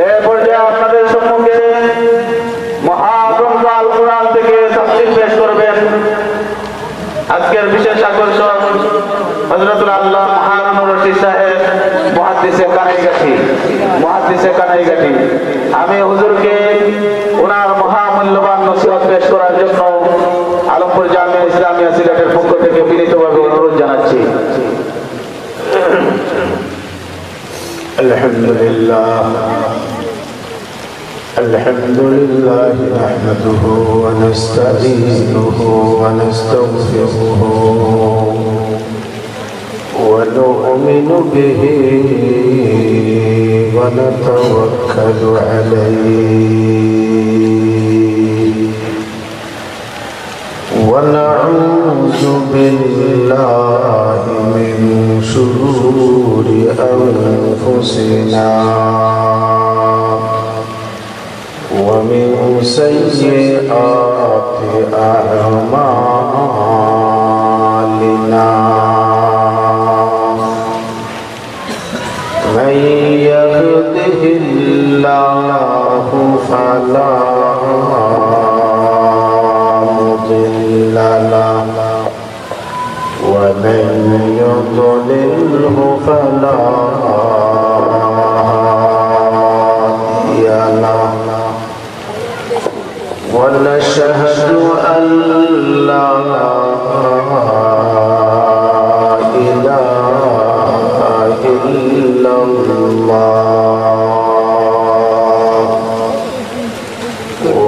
এই পর্যায়ে আপনাদের সম্মুখে মহাগ্রন্থ আল কুরআন থেকে তাফসীর পেশ করবেন আজকের বিশেষ আকর্ষণ হযরতুল আল্লাহ হারুনুর রশিদ সাহেব মুহাদ্দিসে কানাইঘাটি। আমি হুজুরকে ওনার মহামূল্যবান নসিহত পেশ করার জন্য আলমপুর জামিয়া ইসলামিয়া সিলেটের পক্ষ থেকে বিনীতভাবে অনুরোধ জানাচ্ছি। الحمد لله نحمده ونستعينه ونستغفره ونؤمن به ونتوكل عليه ونعوذ بالله من شرور أنفسنا ومن سيئات أعمالنا من يهده الله فلا مضل له ومن يضلله فلا هادي له ونشهد أن لا إله إلا الله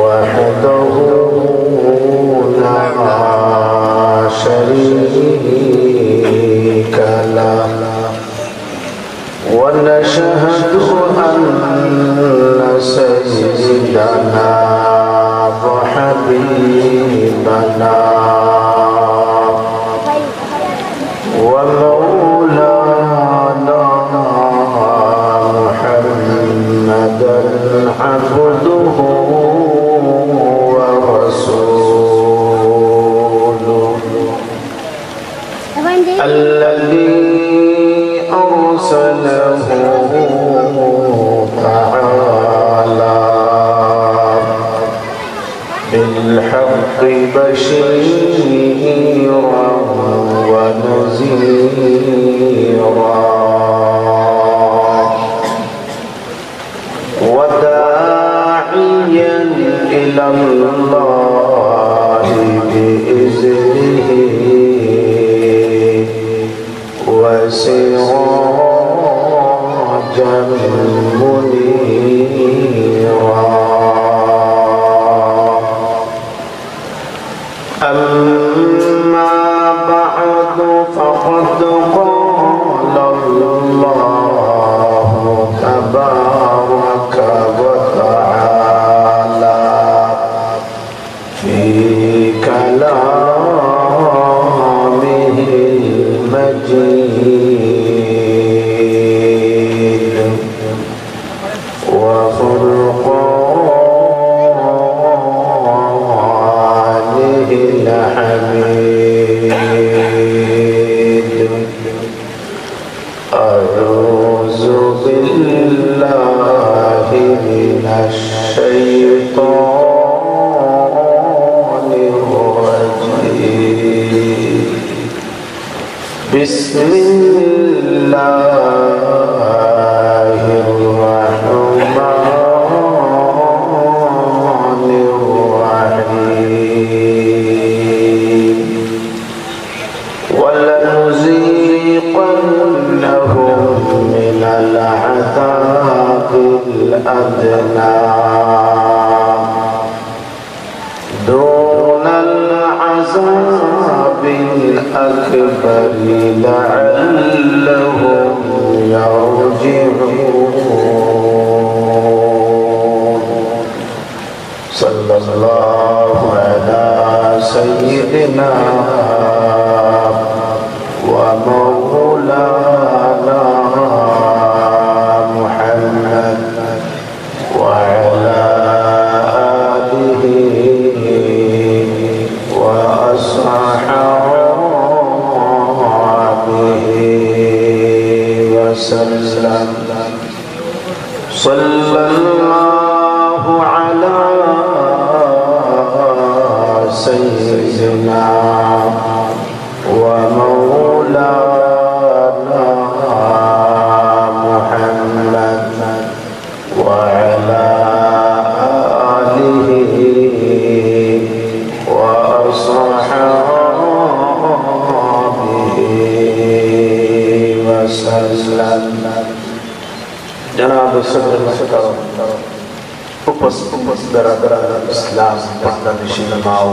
وحده لا شريك له ونشهد أن سيدنا وحبيبنا ومولانا محمدا عبده ورسوله الذي أرسله تعالى بالحق بشيرا ونذيرا وداعيا إلى الله بإذنه وسراجا منيرا. أما بعد فقد قال الله تبارك وتعالى في كلامه المجيد وفرقانه الحميد. أعوذ بالله من الشيطان الرجيم. بسم الله الرحمن الرحيم. ولنذيقنهم من العذاب الأدنى دون العذاب الأكبر لعلهم يرجعون. صلى الله على سيدنا ومولانا محمد وعلى آله وأصحابه وسلم. সাল্লাল্লাহু আলা সাইয়্যিদিনা ওয়া মাওলানা মুহাম্মদ ওয়া আলা আলিহি ওয়া আসহাবিহি ওয়া সাল্লাম। जनाब सदर महतरम उपस्थित बरादरान इस्लाम पाकिस्तान माओ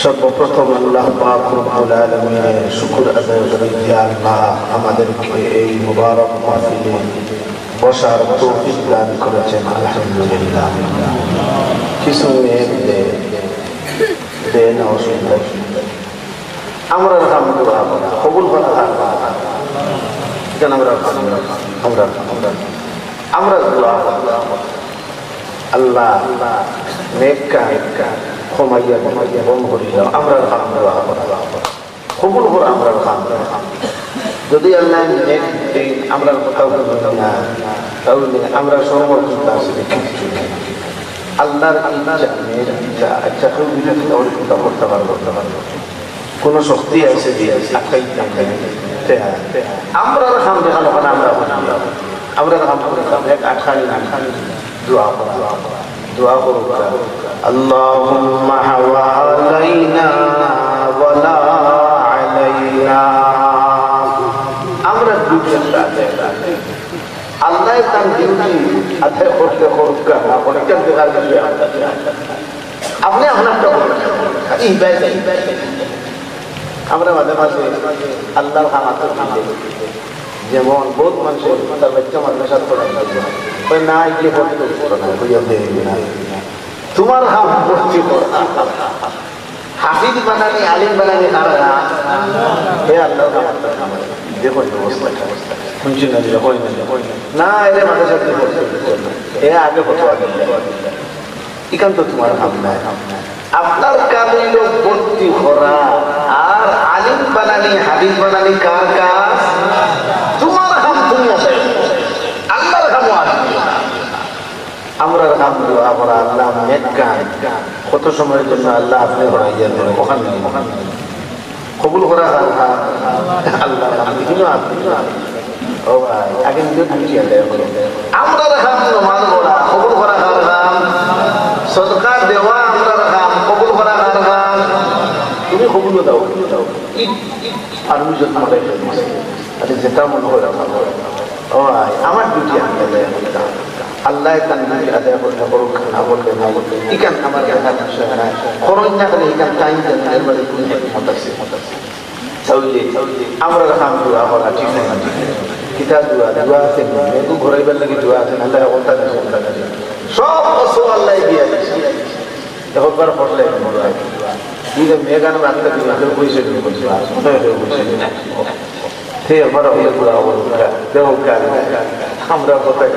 सर्वप्रथम আল্লাহ পাক রব্বুল আলামিনের শুকর আদায় করি যে আল্লাহ আমাদেরকে এই মুবারক মাহফিলে বসার তৌফিক দান করেছেন আলহামদুলিল্লাহ। কিছু দেন অসুবিধা আমরা আলহামদুলিল্লাহ কবুল করা আল্লাহ নেকা ক্ষমাইয়া বন করি দাও আমরা কবুল করে আমরা যদি আল্লাহ আমরা কোথাও না তাহলে আমরা সমর্থন আসলে কিছু আল্লাহর ইচ্ছা আচ্ছা কেউ বিরোধী করতে পারবো কোন শক্তি আছে যে আমরা রাখাম দেখানো আমরা রাখাম এক আঠানি দোয়া করো আল্লাহুম্মা হাওয়ালাইনা ওয়ালা আলাইনা। আমরা দুইটা আল্লাহ তার ডিউটি আদায় করতে করুক অনেকটা দেখার আপনি আপনারটা আমরা মাঝে মাঝে আল্লাহর হামাতে যেমন বহুত মানুষের তার বাচ্চা মাদ্রাসার পড়াই না গিয়ে পড়তে তোমার হাম ভর্তি হাফিজ বানানি আলিম বানানি কারা হে আল্লাহ দেখো অবস্থা শুনছি না এলে মাদ্রাসা এ আগে এখান তো তোমার হাম নাই আপনার কাজে লোক ভর্তি করা আর আলিম বানানি হাদিস বানানি কার কাজ তোমার হাম তুমি আছে আল্লাহর হাম আমরা আমরা আল্লাহ নেকান কত সময়ের জন্য আল্লাহ আপনি বানাইয়া দেন ওখানে কবুল করা আল্লাহ ও ভাই আগে নিজে আমরা হাম নমাজ পড়া কবুল করা সদকা দেওয়া আমরা কবুল করা তুমি কবুল দাও আর আমি যত্ন আরে যেটা মনে হয় ও আমার ডিউটি আল্লাহ তার ডিউটি আদায় করতে করুক না বলতে না বলতে এখান আমার দেখার বিষয় নাই খরচ না করে এখান টাইম দেন বাড়ি হতাশি তাহলে আমরা রাখাম দোয়া করা ঠিক না কিতা দোয়া আছে মেঘু ঘুরাইবার লাগে দোয়া আছে আল্লাহ ওটা সব অসল আল্লাহ দিয়ে দিচ্ছে একবার পড়লে ঠিক আছে মেঘানো রাখতে দিন পয়সা দিয়ে বলছি ঠিক একবার হলে পুরা দেহ আমরা কোথায়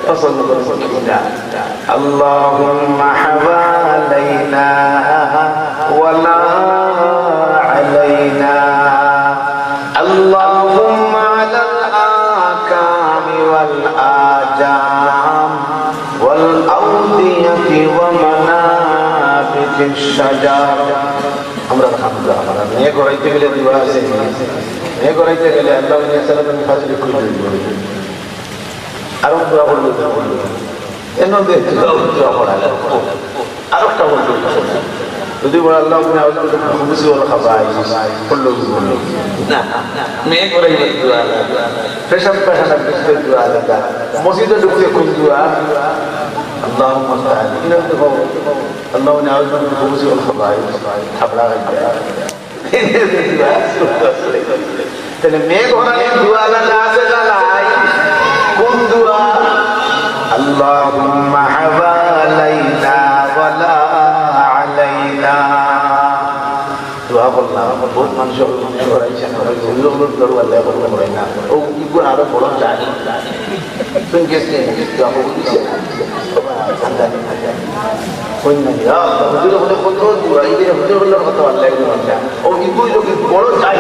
পছন্দ করছি আল্লাহুম্মা হাওয়ালাইনা ওয়ালা আলাইনা আল্লাহুম্মা আলাল আকামি ওয়াল আজাম ওয়াল আউদিয়াতি ওয়া মানাবিতিশ শাজার। আমরা আলহামদুলিল্লাহ মেয়ে করাইতে গেলে দোয়া আছে মেয়ে করাইতে গেলে আল্লাহ সাল্লাল্লাহু ফাজিল করে দিবেন আর দোয়া করলে এর মধ্যে দোয়া করা আর একটা বলতে যদি বলে আল্লাহ খুশি হল খাবাই করলো না মেয়ে করাইতে দোয়া পেশাব পেশাব করতে দোয়া আলাদা মসজিদে ঢুকতে কোন দোয়া اللهم استعان إلى الدخول اللهم نعوذ بك من الخبث والخبائث حبلا তাহলে মেঘ হরানের দোয়া না আছে না নাই কোন দোয়া আল্লাহুম্মা হাওয়ালাইনা ওয়ালা আলাইনা দোয়া করলাম বহুত মানুষ করাইছে ওগুলোর দরবার লেভেল করে না ও ইগো আরো বড় চাই তুমি গেছে দোয়া করতেছে কোন না হুজুর বলে কত দোয়া এই হুজুর বলে কত আল্লাহ বলে ও ইগো লোক বড় চাই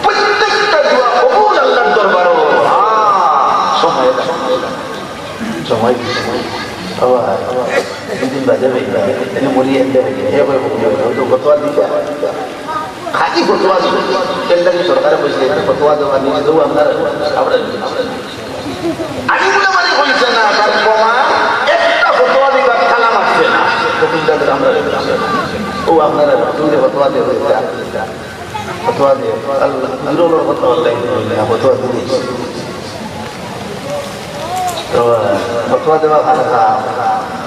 প্রত্যেকটা দোয়া কবুল আল্লাহর দরবারে সময় দুদিন বাজে এনে মরি এনে হয়তো ফতোয়া দিতে খাঁটি ফতোয়া কেন্দ্র সরকারে বসে ফতোয়া দেওয়া নিজে দেবো আপনার আলিমুল মানে হয়েছে না তার প্রমাণ একটা ফতোয়া দিবার খালা মারছে না আমরা ও আপনারা তুমি ফতোয়া দেব ফতোয়া দিয়ে আল্লাহ ফতোয়া দিয়েছি ফতোয়া দেওয়া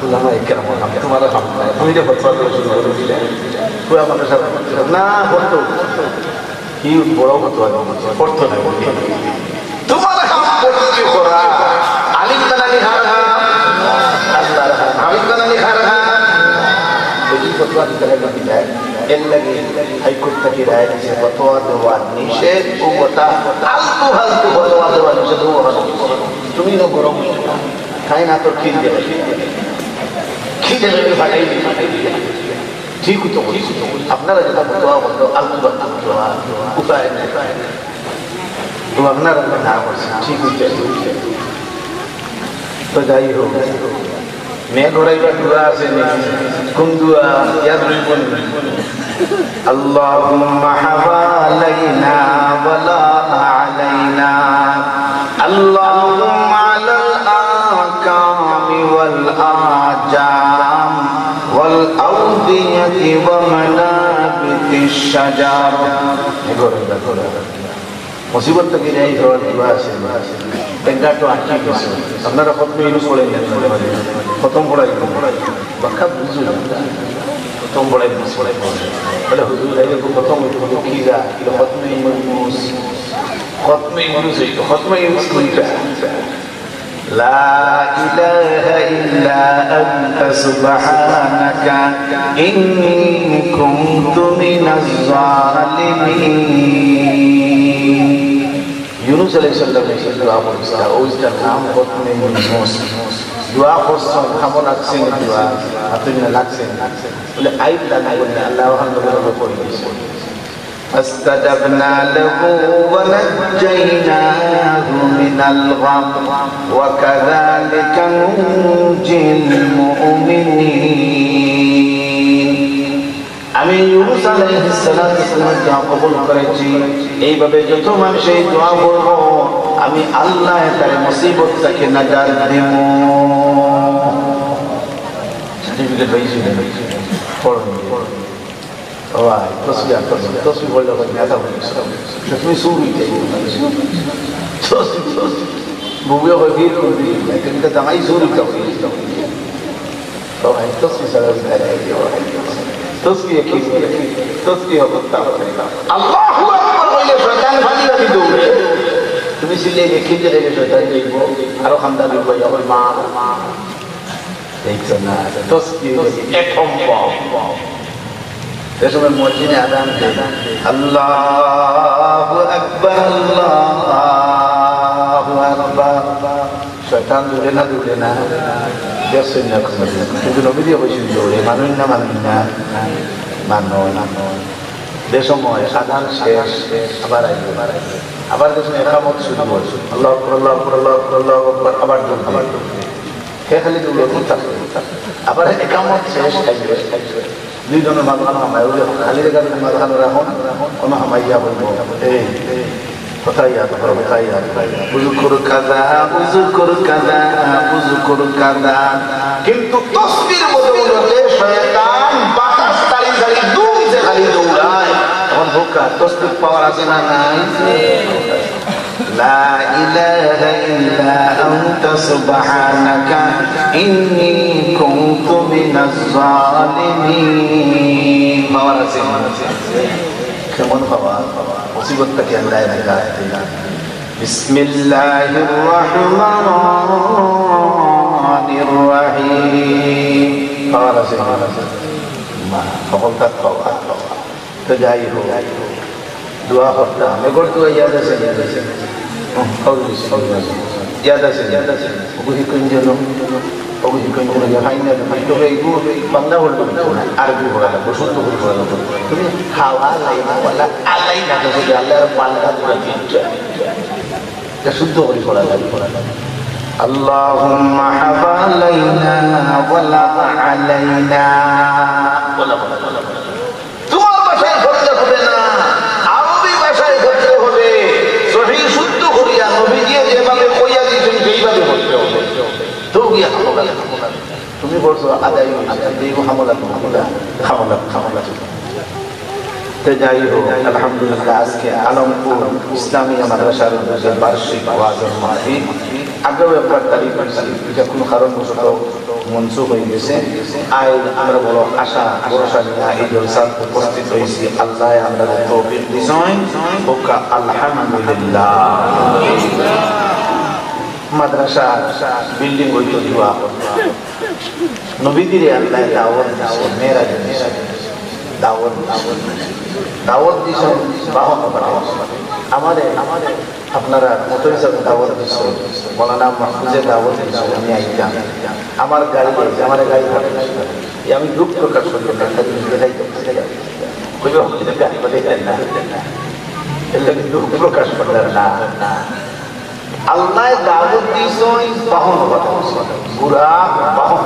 উলামা ইকরাম তোমার তুমি যে ফতোয়া দেওয়া শুরু করে দিলে পুরো আমাদের সাথে না বলতো কি বড় ফতোয়া পড়তো না তোমার কাম করতে করা আলিম বানানি হারহা আল্লাহ আলিম বানানি হারহা এই ফতোয়া দিতে লাগে এর লাগে হাইকোর্ট থেকে রায় দিয়েছে ফতোয়া দেওয়া নিষেধ ও কথা আলতু ফালতু ফতোয়া দেওয়া নিষেধ তুমি না গরম খাই না তো খিদে খিদে ফাটাই ঠিক তো আপনারা যেটা ফতোয়া বলতো আলতু ফালতু উপায় নেই তো আপনারা না বলছেন ঠিক হইতে তো যাই হোক মেয়ে ঘোরাইবার দোয়া আছে কোন দোয়া ইয়াদ রইবন আল্লাহুম্মা হাওয়ালাইনা ওয়ালা আলাইনা আল্লাহুম্মা আলাল আকামি ওয়াল আজাম ওয়াল আউদিয়াতি ওয়া মানাবিতিশ শাজার মুসিবত থেকে যাই হওয়ার দোয়া আছে একটা আটকে গেছে আপনারা খতমে ইউজ করেন খতম পড়াই বাক্কা বুঝুন খতম পড়াই বলে হুজুর খতম কি যা খতমে ইউজ খতমে ইউজ কোনটা لا إله إلا أنت سبحانك إني كنت من الظالمين ইউনূস আলাইহিস সালাম দোয়া করছে ওইটার নাম খতমে ইউনূস দোয়া করছে খামো লাগছে দোয়া আপনি লাগছে বলে আইতা না বলে আল্লাহ আলহামদুলিল্লাহ করে দিয়েছে فاستجبنا له ونجيناه من الغم وكذلك ننجي المؤمنين আমি ইউনূস আলাইহিস সালামের দোয়া কবুল করেছি এইভাবে যত মানুষ এই দোয়া করব আমি আল্লাহ তার মুসিবত থেকে নাজাত দেব সার্টিফিকেট পাইছি পড়ুন ও ভাই তসবিহ বললে কথা বলিস তুমি শুরু বুবিও গভীর করবি তুমি তো দামাই শুরু করবি তো ভাই তসবিহ সারা তসবিহ কি তসবিহ করতে হবে আল্লাহু আকবার বলে শয়তান ফালিয়া দি দৌড়ে তুমি সিলে দেখি যে শয়তান যাইবো আর খান্দা দিব যখন মা দেখছ না তসবিহ একম এসময় মসজিদে আযান দেয় আল্লাহু আকবার আল্লাহু আকবার শয়তান দূরে না দেখছেন না কিন্তু নবী দিয়ে বসেন দৌড়ে মানুষ না মানো বেসময় আযান শেষ আবার দেখুন ইকামত শুরু হয়েছে আল্লাহু আকবার আল্লাহু আকবার আল্লাহু আকবার আবার হে খালি দৌড়ে থাকে আবার ইকামত শেষ থাকবে দুইজনের মাঝখানে হামাই খালি রেখার মাঝখানে রাখুন কোনো হামাইয়া বলবো এই কোথায় কিন্তু তসবির বদৌলতে শয়তান বাতাস তাড়ি দুমছে খালি দৌড়ায় তখন ভোকা তসবির পাওয়ার আছে না নাই لا إله إلا أنت سبحانك إني كنت من الظالمين كمان خبر مصيبة تكي الله ينقى بسم الله الرحمن الرحيم ما فقلت الطوى تجاهه دعا خفتا میں گوڑ دعا یاد سے یاد سے وہی کنجنو وہی کنجنو یا ہائنا تو ہے وہ بنگلا ورڈ عربی بولا لا بشوت بولا لا তুমি হাওয়া লাইনা ওয়ালা আলাইনা তো যে আল্লাহর পালনা করে দিচ্ছে এটা শুদ্ধ করে পড়া লাগে اللهم حوالينا ولا علينا তোমার ভাষায় করতে হবে না, আরবি ভাষায় করতে হবে। সহি শুদ্ধ করিয়া নবীজি যেভাবে কইয়া দিয়েছেন সেইভাবে করতে হবে। তো গিয়া তুমি বলছো আদায় দেব হামলা হামলা হামলা। যাই হোক, আলহামদুলিল্লাহ আজকে আলমপুর ইসলামিয়া মাদ্রাসার বার্ষিক ওয়াজের মাহফিল আগেও একবার তারিখ এটা কোনো কারণবশত মনসুখ হয়ে গেছে। আমরা বড় আশা ভরসা নিয়ে এই জলসাত উপস্থিত হয়েছি। আল্লাহ আমরা তৌফিক দিছেন, ওকা আলহামদুলিল্লাহ। মাদ্রাসা বিল্ডিং হইতো দোয়া নবীদের আল্লাহ দাওয়াত দিছে, মেরাজ দাওয়াত দিছেন বাহন আমাদের আপনারা মতো হিসাবে দাওয়াত দিচ্ছেন। মৌলানা মাহফুজে দাওয়াত দিচ্ছেন, আমি আইতাম আমার গাড়ি আমার গাড়ি আমি দুঃখ প্রকাশ করি গাড়ি পাঠাইতেন না, দুঃখ প্রকাশ করলেন না। আল্লাহ দাওয়াত দিছেন বাহন পুরা বাহন।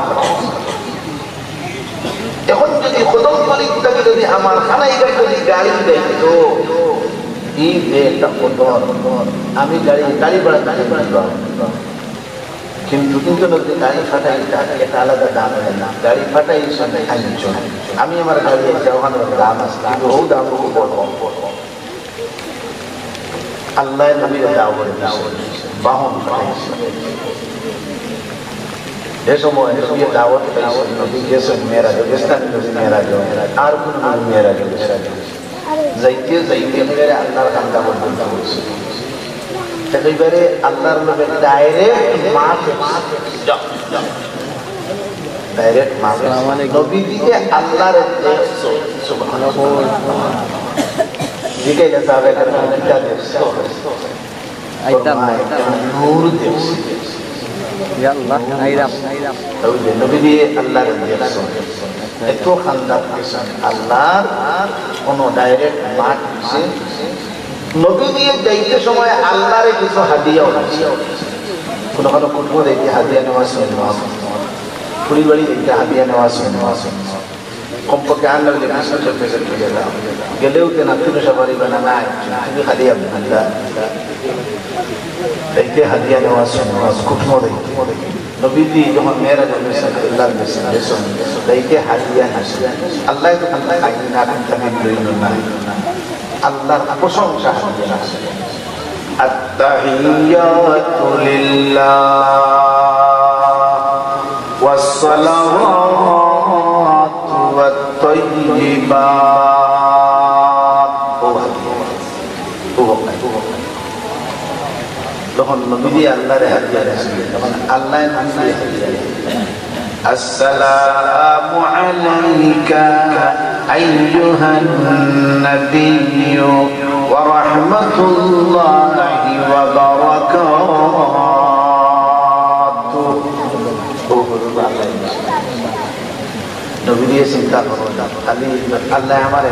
এখন যদি খোদম মালিকটাকে যদি আমার খানাই যদি গাড়ি দেখত এই যে একটা খোদম আমি গাড়ি ভাড়া কিন্তু যদি গাড়ি ফাটাই একটা আলাদা দাম হয় না। গাড়ি ফাটাই আমি আমার গাড়ি ওখানে দাম আছে কিন্তু ও দাম আল্লাহ নবীর দাওয়াত বাহন ফাটাইছে। এ সময় নবীর দাওয়াত পাইছেন, নবী গেছেন মেরাজে, গেছেন নবী মেরাজে, আর কোন নবী মেরাজে যাইতে যাইতে মেরে আল্লাহর কান্দা পর্যন্ত হয়েছে। একেবারে আল্লাহর নবী ডাইরেক্ট মাঠে নবী দিকে আল্লাহর জিজ্ঞাসা যাবে নূর দেখছে নবী দিয়ে আল্লাহর এত খান্দা আল্লাহর কোন ডাইরেক্ট মাঠ দিচ্ছে। নবী দিয়ে যাইতে সময় আল্লাহরে কিছু হাদিয়াও আছে, কোনো কোনো কুটুম্ব দেখতে হাদিয়া নেওয়া শুনবো, ফুলি বাড়ি দেখতে হাদিয়া নেওয়া শুনবো, কমপক্ষে আর লাগলে গেলেও কেন তুমি সবারই বানা নাই তুমি হাদিয়া দেখতে হাদিয়া নেওয়া শুনবো, কুটুম্ব দেখতে নবীজি যখন মেরাজ আল্লাহর দেখতে হাদিয়া আসে। আল্লাহ তো আল্লাহর প্রশংসা আত-তাহিয়াতু লিল্লাহ ওয়াস-সালাওয়াতু ওয়াত-তাইয়্যিবাত। তখন নবীজি আল্লাহর হাদিয়া দিয়েছিলেন, তখন আল্লাহ নবীকে হাদিয়া দিয়েছিলেন। আসসালামু আলাইকা আইয়ুহান নাবিয়্যু ওয়া রাহমাতুল্লাহি ওয়া বারাকাতুহু। নবী দিয়ে চিন্তা করো, খালি আল্লাহ আমার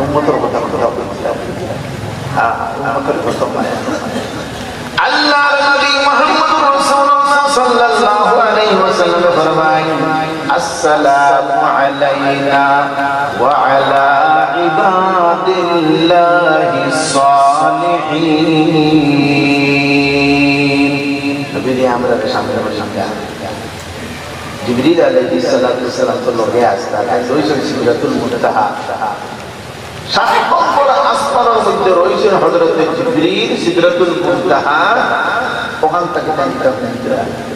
উম্মতের কথা বলতে হ্যাঁ উম্মতের কথা আল্লাহর নবী মুহাম্মদুর রাসূলুল্লাহ সাল্লাল্লাহু আলাইহি ওয়াসাল্লাম ফরমায়েন আসসালামু আলাইনা ওয়া আলা ইবাদিল্লাহিস সালিহিন। নবী আমরা সামনে বসা জিবরিল আলাইহিস সালাম তো লগে আসতা রইছেন সিদরাতুল মুনতাহা। সাত নম্বর আসমানের মধ্যে রয়েছেন হযরত জিবরিল সিদরাতুল মুনতাহা। ওখান থেকে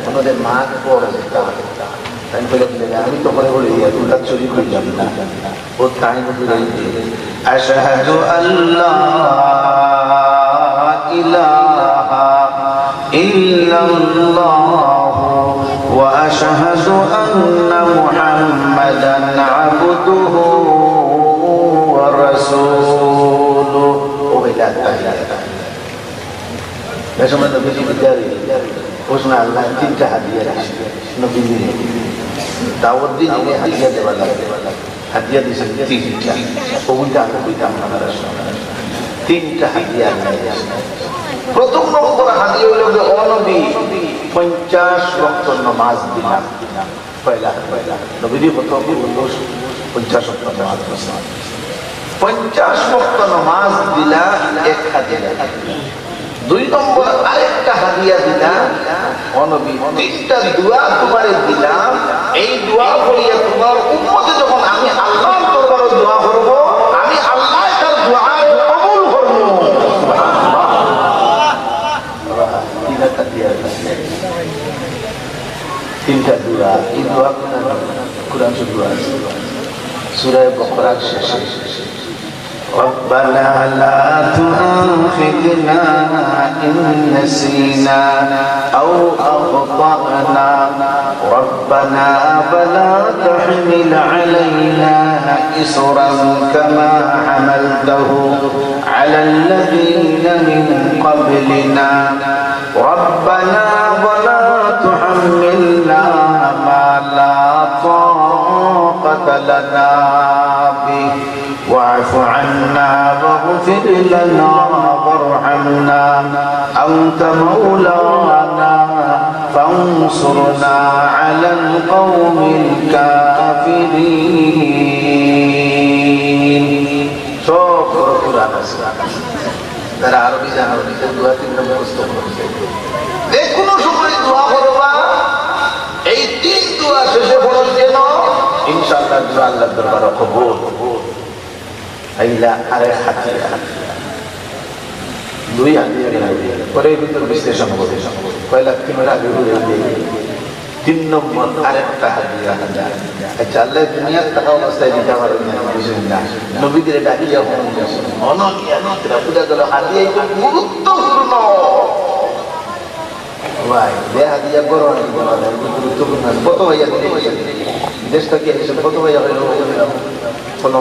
ওনাদের মাকে পড়ে আমি তো মনে করি দুটা চুরি করে যাবি না ও তাই আশহাদু আল্লাহ ইলাহা ইল্লাল্লাহ ওয়া আশহাদু আন্না মুহাম্মাদান আবদুহু ওয়া রাসূলুহু। ও এটা সময় নবীজি বিদারি ওসময় আল্লাহ তিনটা হাদিয়া রাখছে নবীজি দাওয়াত দিয়ে হাদিয়া দেওয়া লাগে, হাদিয়া দিয়েছেন তিনটা, ওগুলো আমরা কইতাম না তিনটা হাদিয়া। প্রথম নম্বর হাদিয়া হইল যে ও নবী 50 ওয়াক্ত নামাজ দিলাম পয়লা নবীজি প্রথম 50 ওয়াক্ত নামাজ দিলাম 50 ওয়াক্ত নামাজ দিলা এক হাদিয়া 2 নম্বর আরেকটা হাদিয়া দিলা ও নবী 3টা দোয়া তোমারে দিলাম এই দোয়া করিয়া তোমার উম্মতে যখন আমি আল্লাহর দরবারে দোয়া করব আমি আল্লাহ তার দোয়া কবুল করব তিনটা দোয়া এই দোয়া কুরআন সূরা বাকারার শেষে ربنا لا تؤاخذنا إن نسينا أو أخطأنا ربنا ولا تحمل علينا إصرا كما حملته على الذين من قبلنا ربنا ولا تحملنا ما لا طاقة لنا به واعف عنا واغفر لنا وارحمنا أنت مولانا فانصرنا على القوم الكافرين شكر قرآن যারা আরবি জানো দোয়া 3 নম্বর পুস্তক পড়ছে যে কোনো সময় দোয়া করবা এই 3 দোয়া শেষে পড়ো যেন ইনশাআল্লাহ দোয়া আল্লাহর দরবারে কবুল আইলা আরে হাতিয়া 2 হাতিয়া পরে ভিতর বিশ্লেষণ করে পয়লা তিনটা আগে বলে দিয়ে 3 নম্বর আরেকটা হাতিয়া আচ্ছা আল্লাহ দুনিয়ার টাকা অবস্থায় দিতে পারে না বিসমিল্লাহ নবীদের ডাকিয়া অননিয়া নতরা পূজা করো হাতিয়া গুরুত্বপূর্ণ ভাই বে হাতিয়া বড় গুরুত্বপূর্ণ কত ভাইয়া দেশটা কি এসে কত ভাইয়া হলো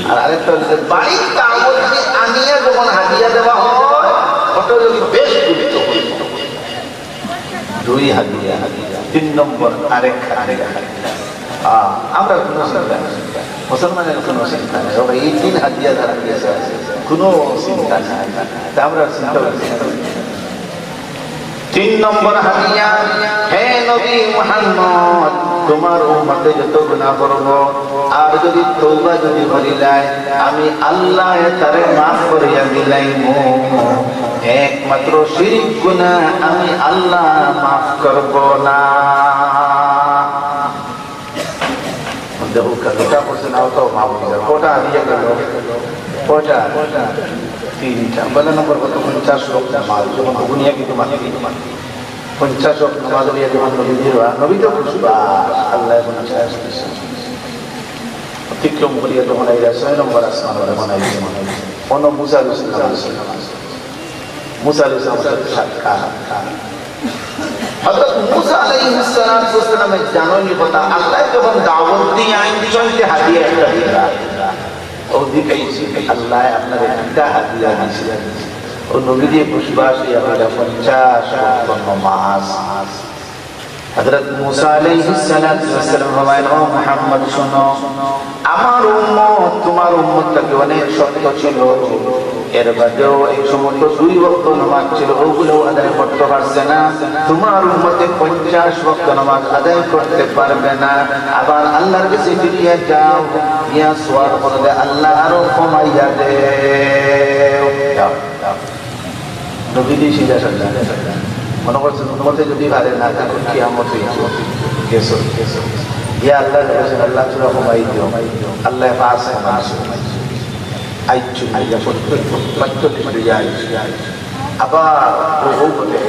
আর আরেকটা হচ্ছে বাড়ির আমল যদি আনিয়া যখন হাদিয়া দেওয়া হয় ওটা যদি বেশ গুরুত্বপূর্ণ 2 হাদিয়া 3 নম্বর আরেকটা আমরা কোনো চিন্তা মুসলমানের কোনো চিন্তা নেই ওরা এই 3 হাদিয়া দ্বারা দিয়েছে কোনো চিন্তা নাই আমরা চিন্তা করছি 3 নম্বর হাদিয়া হে নবী মুহাম্মদ তোমার উম্মতে যত গুনাহ করব আর যদি তওবা যদি করিলাই আমি আল্লাহ তারে maaf করিয়া দিলাইমু একমাত্র শিরক গুনাহ আমি আল্লাহ maaf করব না দেখো কথা বলছেন তো maaf করে কোটা দিয়ে গেল কোটা 3টা বলা নম্বর কত 50 লোক নামাজ যখন দুনিয়া কি তোমার 50 ওয়াক্ত নামাজ পড়িয়া যখন নবী তো খুশবা আল্লাহ অতিক্রম করিয়া তখন আইলা 6 নম্বর আসমান বানাইছে অন মুসা আলাইহিস সালাম সাক্ষাৎ হযরত মুসা আলাইহিস সালামের জানানি কথা আল্লাহ যখন দাওয়াত দিয়ে আইন চলতে হাদিয়া একটা দিলা ও দিকাইছে আল্লাহ আপনাদের একটা হাদিয়া দিয়েছিলেন ও নবী দিয়ে পুষ্পাশী আমরা 50 ওয়াক্ত নামাজ হযরত মুসা আলাইহিস সালাম ফরমাইলেন ও মুহাম্মদ শুনো আমার উম্মত তোমার উম্মতটাকে অনেক শক্ত ছিল এর বাদেও এই সমস্ত 2 ওয়াক্ত নামাজ ছিল ওগুলো আদায় করতে পারছে না তোমার উম্মতে 50 ওয়াক্ত নামাজ আদায় করতে পারবে না আবার আল্লাহর কাছে ফিরে যাও ইয়া সওয়াল করলে আল্লাহ আরো কমাইয়া দেও নবী দিয়ে সিধা সাজা মনে করছেন উম্মতে যদি ভালো না থাকে কিয়ামত কেসো ইয়া আল্লাহ বলেন আল্লাহ তুরা কমাই দিও আল্লাহ পাস মাস আইচু আইয়া প্রত্যেক যায় আবার ও বলে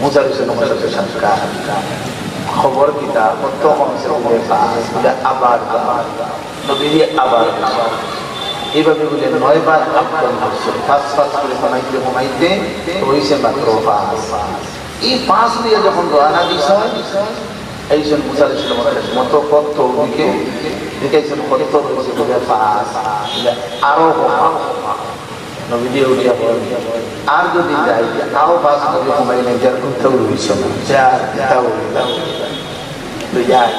মুসা আলাইহিস সাক্ষাৎ খবর কিতা কত কমছে পাস আবার নবী দিয়ে আবার এইভাবে বলে 9 বার আপন করছে 5 করে কমাইতে হইছে মাত্র 5 এই 5 দিয়ে যখন রওনা দিছে এইজন মুসা আলাইহিস সালামের মত কত দিকে দেখাইছেন কত হইছে বলে 5 আরো নবী দিয়ে উঠিয়া পড়ে আর যদি যাই আও 5 নবী কমাইলে যার কোথাও হইছে না চার তাও তো যায়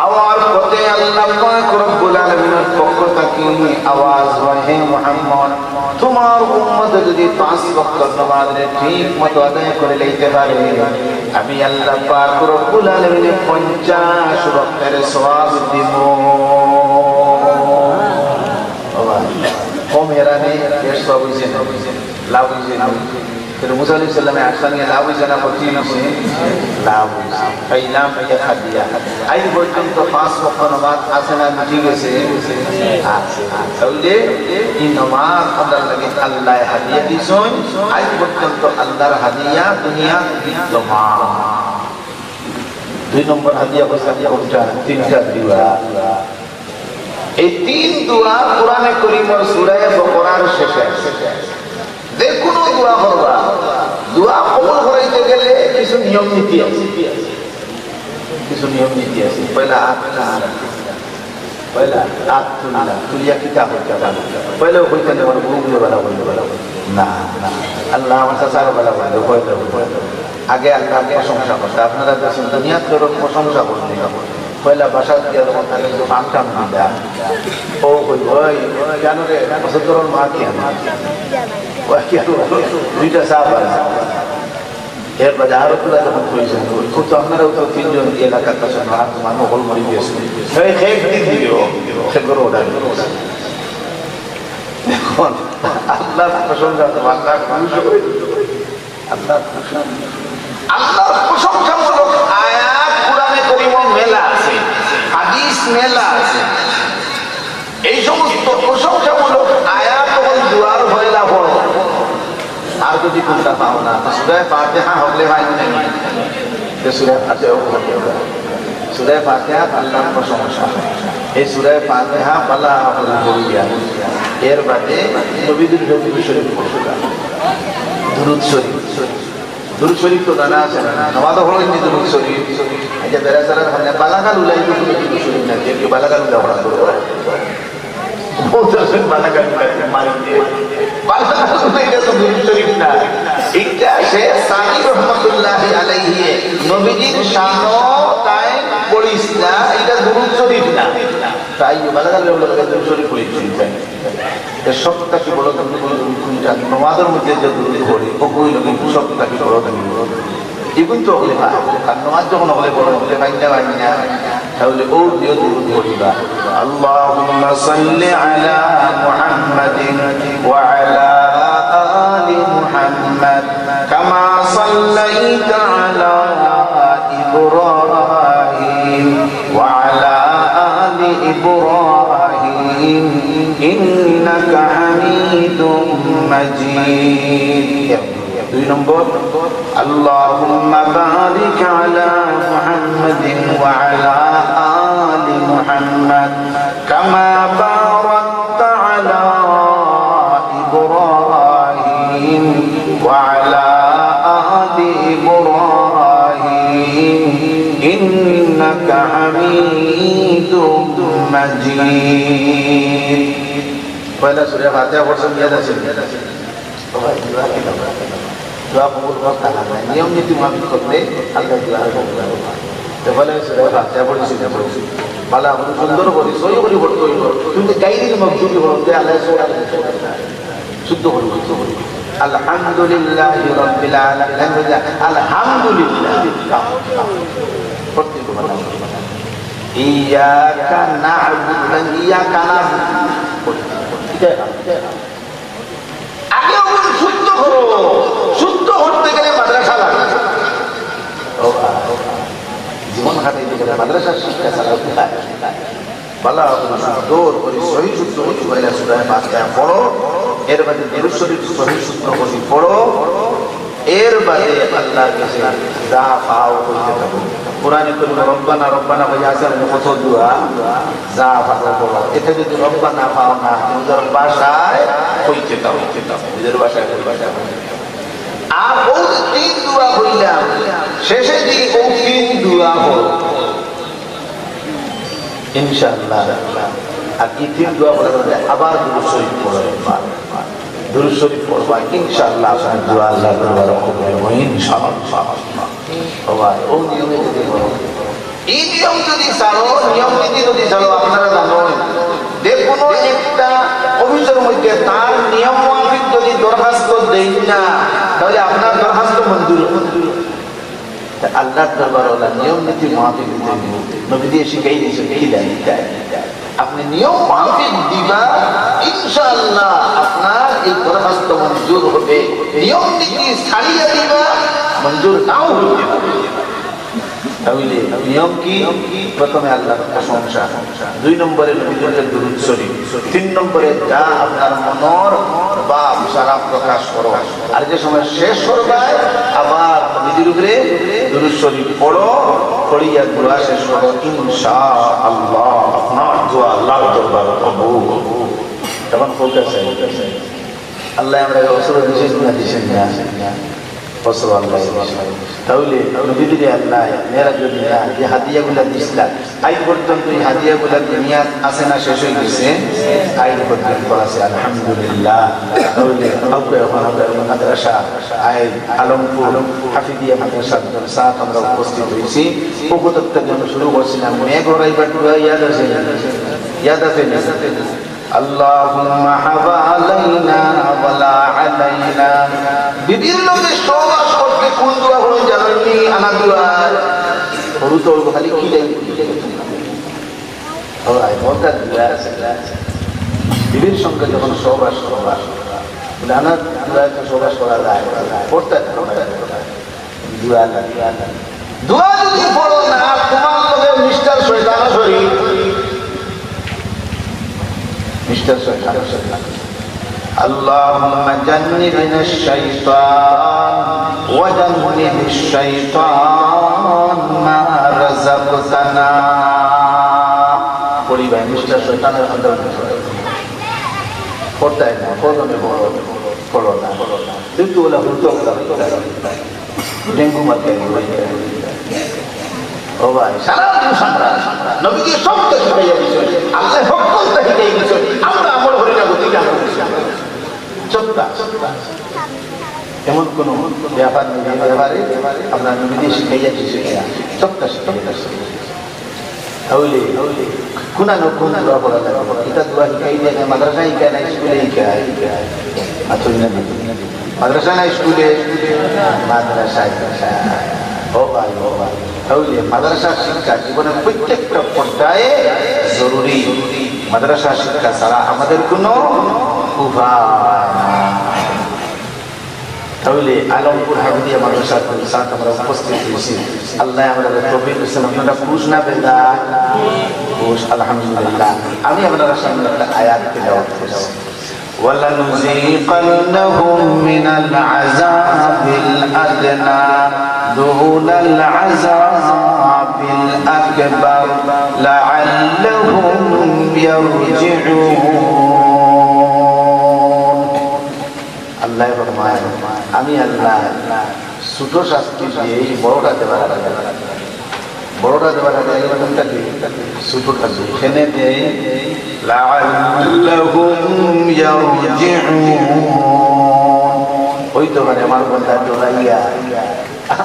আওয়াজ পথে আল্লাহ পাক রব্বুল আলামিনের পক্ষ থেকে আওয়াজ হয়, হে মুহাম্মদ, তোমার উম্মত যদি 5 ওয়াক্ত নামাজে ঠিক মতো আদায় করে লইতে পারে, আমি আল্লাহ পাক রব্বুল আলামিনের 50 ওয়াক্তের সওয়াব দিব। কম হেরানে এর সওয়াব হইছে না, লাভ হইছে না। কিন্তু মুসা আলাইহিস সালামের আসানিয়া লাভ হইছে না, ক্ষতি হইছে, লাভ হইছে। ফাইলাম হাদিয়া আই পর্যন্ত 5 ওয়াক্ত নামাজ আছে না, ঠিক আছে, আছে। তাহলে এই নামাজ আল্লাহর লাগি আল্লাহ হাদিয়া দিছেন, আই পর্যন্ত আল্লাহর হাদিয়া দুনিয়া বিদ্যমান। 2 নম্বর হাদিয়া হচ্ছে কোনটা? 3টা দোয়া। এই 3 দোয়া কোরআনে কারীমের সূরা বাকারার শেষে আছে। যে কোনো দোয়া করবা, দোয়া কবুল করাইতে গেলে কিছু নিয়ম নীতি আছে, কিছু নিয়ম নীতি আছে। পয়লা তুলিয়া কিতাব হইতে পারে, পয়লা হইতে নেবার গুরুগুলো বেলা বলতে পারে না, আল্লাহ আমার সারা বেলা বলতে আগে আল্লাহ প্রশংসা করতে। আপনারা দেখছেন দুনিয়ার তোর প্রশংসা করতে পয়লা বাসা দিয়া যখন থাকে ফাম টাম দিলা, ও কই ওই কেন রে তোর মা কি দুইটা চা পারে। এর বাদে আরো পুরা যখন প্রয়োজন খুব তো আপনারাও তো 3 জন এলাকার কাছে মানুষ হল মরি গিয়েছে, এখন আল্লাহ প্রশংসা তো আল্লাহর প্রশংসামূলক আয়াত কোরআনে কারীমে মেলা আছে, হাদিস মেলা আছে। এই সমস্ত প্রশংসামূলক আয়াত যখন দুয়ার হইলা পড়ো, আর যদি কোনটা পাও না, সূরা ফাতিহা হলে হয় না, সূরা ফাতিহা সূরা ফাতিহা আল্লাহর প্রশংসা। এই সূরা ফাতিহা বলা হলো বলিয়া, এর বাদে নবীদের দরুদ শরীফ পড়া, দুরূদ শরীফ। দুরূদ শরীফ তো জানা আছে না, নামাজ পড়লে নি দুরূদ শরীফ। এই যে বেরাসারা মানে বালাগাল উলাই দুরূদ শরীফ না, যে বালাগাল উলাই পড়া করে বহুত আছে বালাগাল উলাই মারি দিয়ে বালাগাল উলাই এটা তো দুরূদ শরীফ না। এটা শেখ সানি রহমাতুল্লাহি আলাইহি নবীজির শানো তাই পড়িস না, এটা দুরূদ শরীফ না। তাই বালাগাল উলাই দুরূদ শরীফ পড়িস যায়। এর সবটা কি বড় কোনটা? নামাজের মধ্যে যে দুরূদ পড়ি ও কই লোক সবটা কি বড় এগুন তো হলে ভাই, আর নামাজ যখন হলে বড় হলে ভাই না, তাহলে ও দিও দুরূদ পড়িবা। আল্লাহুম্মা সাল্লি আলা মুহাম্মাদিন ওয়া আলা আলি মুহাম্মাদ কামা সাল্লাইতা আলা ইব্রাহিম ওয়া আলা আলি ইব্রাহিম ইন্নাকা হামিদুম মাজিদ। 2 নম্বর আল্লাহুম্মা বারিক আলা মুহাম্মাদিন ওয়া আলা আলি মুহাম্মাদ কামা বারাকতা আলা ইব্রাহিম ওয়া আলা আলি ইব্রাহিম ইন্নাকা হামিদুম মাজিদ। পয়লা সূরা ফাতিহা পড়ছেন, ইয়াদ আছে? দোয়া কবুল করতে হবে, নিয়ম নীতি মাফিক করলে আল্লাহ দোয়া কবুল করবে। তাহলে সূরা ফাতিহা পড়ছি বালা সুন্দর করে সই করে পড়তে হইব, কিন্তু গাইরির মকসুদ বলতে আল্লাহ শুদ্ধ করে বলতে হবে। আলহামদুলিল্লাহি রাব্বিল আলামিন, আলহামদুলিল্লাহ পড়তে হবে। ইয়াকা না'বুদু ইয়াকা না'বুদু, আগে ওগুলো শুদ্ধ করো। শুদ্ধ করতে গেলে মাদ্রাসা লাগে, জীবন হারাইতে গেলে মাদ্রাসার শিক্ষা চালাতে হয়। বালা শুদ্ধ করে সহি শুদ্ধ করে পয়লা সূরা ফাতিহা পড়ো, এর বাদে দুরূদ শরীফ সহি শুদ্ধ করে পড়ো, এর বাদে আল্লাহর কাছে যা পাও করতে থাকো। কোরআনে কারীমে রব্বানা রব্বানা কই আছে কত দোয়া, যা পাও বলো। এটা যদি রব্বানা পাও না, নিজের ভাষায় কইতে দাও, নিজের ভাষায় আর ও 3 দোয়া হইলাম, শেষে দি ও 3 দোয়া হল ইনশাআল্লাহ। আর এই 3 দোয়া বলার পরে আবার দুরূদ শরীফ পড়বা, দুরূদ শরীফ পড়বা, ইনশাআল্লাহ আপনার দোয়া আল্লাহ দরবারে কবুল হবে ইনশাআল্লাহ। সবাই ও নিয়মে যদি করো, এই নিয়ম যদি ছাড়ো, নিয়ম নীতি যদি ছাড়ো, আপনারা জানেন যে কোনো একটা অফিসের মধ্যে তার নিয়ম মাফিক যদি দরখাস্ত দেই না, তাহলে আপনার দরখাস্ত মঞ্জুর। আল্লাহর দরবারে নিয়ম নীতি মাফিক দিতে নবী দিয়ে শিখাই দিয়েছে, এই দেয় আপনি নিয়ম মাফিক দিবা, ইনশাআল্লাহ আপনার এই দরখাস্ত মঞ্জুর হবে। নিয়ম নীতি ছাড়িয়ে দিবা, মঞ্জুর নাও হতে পারে। তাহলে নিয়ম কি? প্রথমে আল্লাহর প্রশংসা, 2 নম্বরে নবীর দুরূদ শরীফ, 3 নম্বরে যা আপনার মনের ভাব সারা প্রকাশ করো। আর যে সময় শেষ করবে আবার নবীর উপরে দুরূদ শরীফ পড়ো, পড়িয়া দোয়া শেষ করো, ইনশাআল্লাহ আপনার দোয়া আল্লাহর দরবারে কবুল। তখন ফোকাস আছে আল্লাহ আমরা অসুর বিশেষ গুণা দিয়েছেন না, অসুর আল্লাহ। তাহলে নবীদের আল্লাহ মেয়েরা যদি যে হাদিয়াগুলা দিছিলেন আজ পর্যন্ত এই হাদিয়াগুলা দুনিয়া আছে না শেষ হয়ে গেছে? আজ পর্যন্ত আছে, আলহামদুলিল্লাহ। তাহলে মাদ্রাসা আলমপুর হাফিজিয়া মাদ্রাসার সাথ আমরা উপস্থিত হয়েছি। উপদত্তের জন্য শুরু করছিলাম, মেঘ হরাইবার ইয়াদ আছে, ইয়াদ আছে। আল্লাহুম্মা হাওয়া আলাইনা ওয়ালা আলাইনা। বিভিন্ন যে সবাস করতে কোন দোয়া হলো জানেননি? আনা দোয়া হরু তো খালি কি দেয় সবাই মতার দোয়া আছে। বিবির সঙ্গে যখন সবাস করবা বলে আনা দোয়া তো সবাস করা যায়, করতে দোয়া না। দোয়া যদি পড়ো না, তোমার লগে মিস্টার শয়তান শরীফ, মিস্টার শয়তান শরীফ। আল্লাহুম্মা জান্নিবনা আশ-শাইতান ওয়া জান্নিবিশ শাইতান মা রাযাকতানা। পরিবার মিস্টার শয়তানের আন্দোলন করতে হয় না, করো না, কিন্তু ওলা হুলতো ডেঙ্গু মারতে ও ভাই সারা দিন সংগ্রাম। নবীকে সবটা শিখাইয়া দিয়েছেন, আল্লাহ সকলটা শিখাই দিয়েছেন। আমরা আমল করি না, গতি জানো সবটা এমন কোন ব্যাপার নেই ব্যাপারে আমরা নবীকে শিখাইয়া দিয়েছি, সবটা শিখাইয়া। তাহলে কোনা কোন দোয়া করা যায়? এটা দোয়া শিখাই দেয় না, মাদ্রাসা শিখায় না, স্কুলে শিখায়। আসলে না মাদ্রাসা না স্কুলে, মাদ্রাসায় ও ভাই ও ভাই। তাহলে মাদ্রাসা শিক্ষা জীবনের প্রত্যেকটা পর্যায়ে জরুরি। মাদ্রাসা শিক্ষা ছাড়া আমাদের কোনো উপায় নাই। তাহলে আলমপুর হাফিজিয়া মাদ্রাসার সাথে আমরা উপস্থিত হয়েছি। আল্লাহ আমাদের তৌফিক দিয়েছেন। আপনারা খুশ না বেদা? খুশ, আলহামদুলিল্লাহ। আমি আপনাদের সামনে একটা আয়াত তেলাওয়াত করছি। وَلَنُذِيقَنَّهُم مِّنَ الْعَذَابِ الْأَدْنَى دُونَ الْعَذَابِ الْأَكْبَرِ لَعَلَّهُمْ يَرْجِعُونَ। আল্লাহ ফরমায় আমি আল্লাহ ছোট শাস্তি দিয়ে বড়টা দেওয়ার আগে, বড়টা দেওয়ার আগে কোনটা দিই? ছোটটা দিই। এখানে দেই লাআল্লাহুম ইয়ারজিউন। ওই তো মানে আমার বন্ধা দোলাইয়া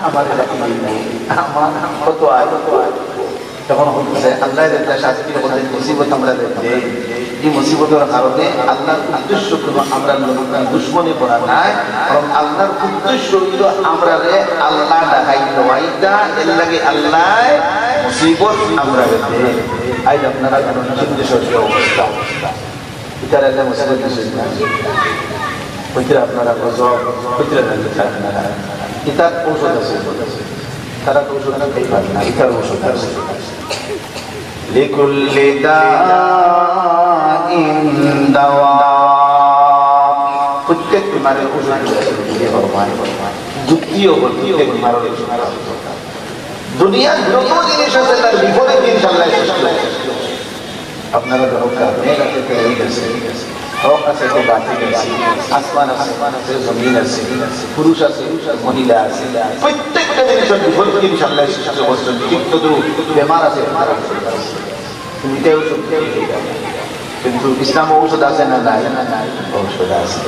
আমার রাখি নাই, আমার কত আয় তখন হচ্ছে আল্লাহর একটা শাস্তির মধ্যে মুসিবত আমরা দেখি। এই মুসিবতের কারণে আল্লাহর উদ্দেশ্য কোনো আমরা দুশ্মনী করা নাই, কারণ আল্লাহর উদ্দেশ্য হইল আমরা আল্লাহ ডাকাই দেওয়াইটা, এর লাগে আল্লাহ মুসিবত আমরা দেখি। আজ আপনারা চিন্তা অবস্থা এটার একটা মুসিবত হইতে আপনারা গজব হইতে আপনারা এটার ঔষধ আছে, তারা তো ঔষধ খাই পারে না, এটার ঔষধ আছে। লিকুল্লি দাইন দাওয়া, প্রত্যেক বিমারের ওষুধ আছে। যুক্তিও প্রত্যেক বিমারের ওষুধ। দুনিয়ার যত জিনিস আছে তার বিপরীত ইনশাআল্লাহ সৃষ্টি হয়। আপনারা দরকার মেঘ আছে, রোদ আছে, হক আছে, বাতিল আছে, আসমান আছে, জমিন আছে, পুরুষ আছে, মহিলা আছে, প্রত্যেকটা জিনিসের বিপরীত ইনশাআল্লাহ সৃষ্টি করছেন। কিন্তু বেমার আছে, কিন্তু ইসলাম ঔষধ আছে না নাই? ঔষধ আছে।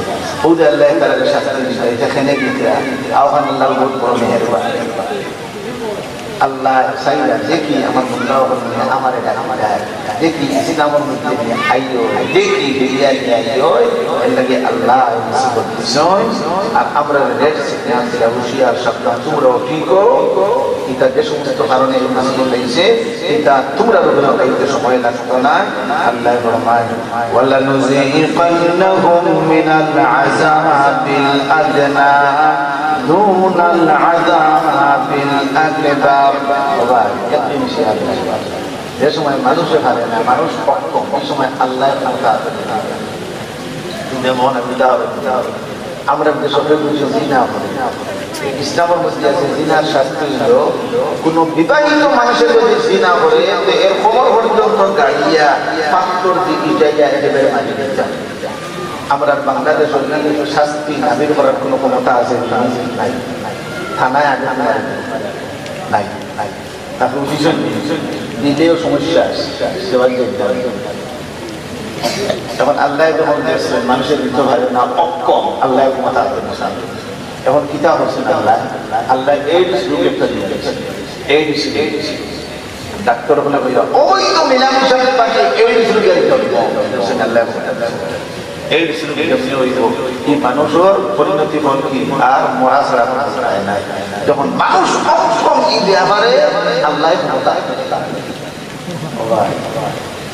ওদের আল্লাহ তাআলা শাস্তি দিতে এখানে দিতে আহ্বান আল্লাহ বহুত বড় মেহেরবান। আল্লাহ সাইরা দেখি আমার মুন্ডাও আমার এটা দেখি ইসলামের মধ্যে নিয়ে আইও দেখি বেরিয়া নিয়ে আইও এর লাগে আল্লাহ মুসিবত দিছয় আর আমরা রেড সিগন্যাল থেকে হুশিয়ার সাবধান তোমরাও ঠিক এটা যে সমস্ত কারণে এই মুসিবত হইছে এটা তোমরা রোগের কাইতে সময় লাগতো না আল্লাহ ফরমায় ওয়ালা নুযিকান্নাহুম মিনাল আযাবিল আদনা দুনাল আযাবিল আকবার বাবা কত মিশে আছে যে সময় মানুষে পারে না মানুষ পক্ষ এই সময় আল্লাহ ক্ষমতা যেমন আমরা দেশে জিনা করি ইসলামের মধ্যে আছে জিনার শাস্তি হলো কোনো বিবাহিত মানুষের যদি জিনা করে এর খবর পর্যন্ত গাড়িয়া পাত্তর দিকে যাইয়া একেবারে মারি যায় আমরা বাংলাদেশের শাস্তি নাবির করার কোনো ক্ষমতা আছে নাই থানায় আগে নাই নাই তারপর অভিযোগ দিলেও সমস্যা এখন আল্লাহ যখন দেখছেন মানুষের ভিতর ভাবে না অক্ষম আল্লাহ ক্ষমতা এখন কিতাব হচ্ছেন আল্লাহ আল্লাহ এইডস রোগ একটা দিয়েছেন এইডস ডাক্তার বলে বলল ওই তো মিলামিশার পাশে এইডস রোগের আল্লাহ এইডস রোগের এই মানুষের পরিণতি ফল কি আর মরা ছাড়া নাই যখন মানুষ অক্ষম ঈদে আবারে আল্লাহ ক্ষমতা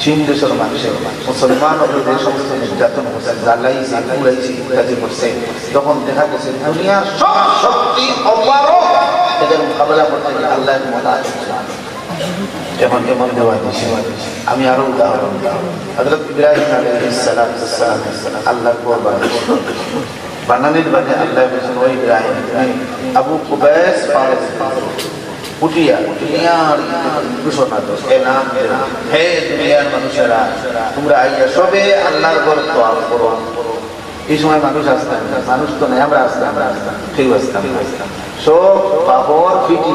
চীন দেশের মানুষের মুসলমান যে সমস্ত নির্যাতন হচ্ছে জ্বালাইছে পুড়াইছে ইত্যাদি করছে তখন দেখা গেছে দুনিয়ার সব শক্তি অপারক এদের মোকাবেলা করতে গিয়ে আল্লাহ ক্ষমতা আছে এখন যেমন দেওয়া দিয়েছে আমি আরো উদাহরণ হযরত ইব্রাহিম আলাইহিস সালাম আল্লাহর কুরবানি বানানির বাদে আল্লাহ বলেছেন ওই ইব্রাহিম আবু কুবাইস পারস উঠিয়া দুনিয়ার ঘোষণা দাও এলান হে দুনিয়ার মানুষেরা তোমরা আইয়া সবে আল্লাহর ঘর তোয়াফ করো এই সময় মানুষ আসতেন মানুষ তো নাই আমরা আসতাম ঠিক আসতাম সব বাবর ফিটি